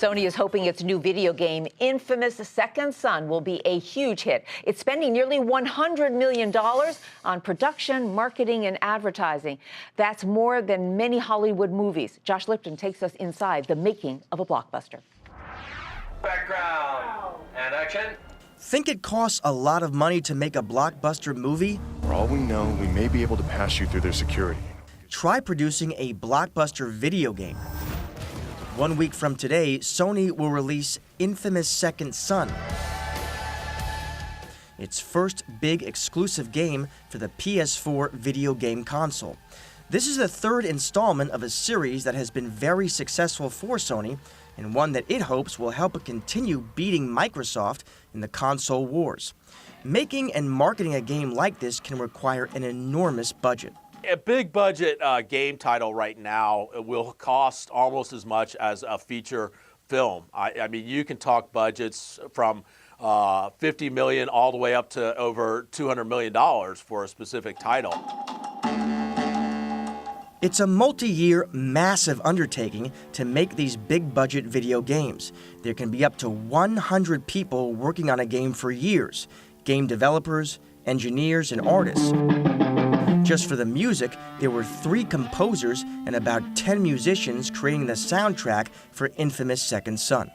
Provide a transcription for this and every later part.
Sony is hoping its new video game, Infamous Second Son, will be a huge hit. It's spending nearly $100 million on production, marketing, and advertising. That's more than many Hollywood movies. Josh Lipton takes us inside the making of a blockbuster. Background and action. Think it costs a lot of money to make a blockbuster movie? For all we know, we may be able to pass you through their security. Try producing a blockbuster video game. 1 week from today, Sony will release Infamous Second Son, its first big exclusive game for the PS4 video game console. This is the third installment of a series that has been very successful for Sony, and one that it hopes will help it continue beating Microsoft in the console wars. Making and marketing a game like this can require an enormous budget. A big budget game title right now will cost almost as much as a feature film. I mean, you can talk budgets from $50 million all the way up to over $200 million for a specific title. It's a multi-year, massive undertaking to make these big-budget video games. There can be up to 100 people working on a game for years: game developers, engineers, and artists. Just for the music, there were 3 composers and about 10 musicians creating the soundtrack for Infamous Second Son.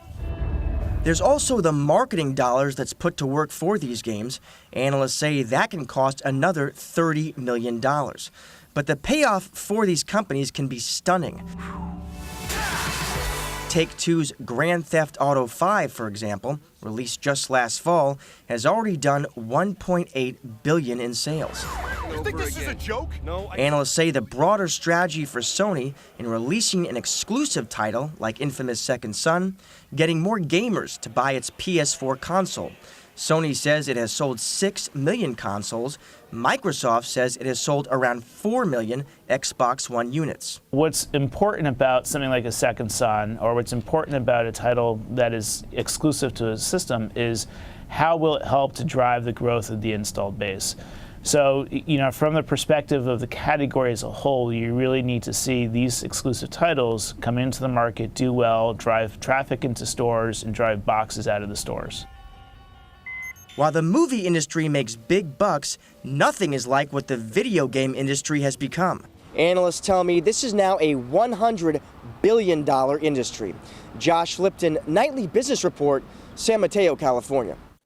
There's also the marketing dollars that's put to work for these games. Analysts say that can cost another $30 million. But the payoff for these companies can be stunning. Take-Two's Grand Theft Auto 5, for example, released just last fall, has already done $1.8 billion in sales. You think this is a joke? No. Analysts say the broader strategy for Sony in releasing an exclusive title like Infamous Second Son, getting more gamers to buy its PS4 console. Sony says it has sold 6 million consoles. Microsoft says it has sold around 4 million Xbox One units. What's important about something like a Second Son, or what's important about a title that is exclusive to a system, is how will it help to drive the growth of the installed base. So, from the perspective of the category as a whole, you really need to see these exclusive titles come into the market, do well, drive traffic into stores, and drive boxes out of the stores. While the movie industry makes big bucks, nothing is like what the video game industry has become. Analysts tell me this is now a $100 billion industry. Josh Lipton, Nightly Business Report, San Mateo, California.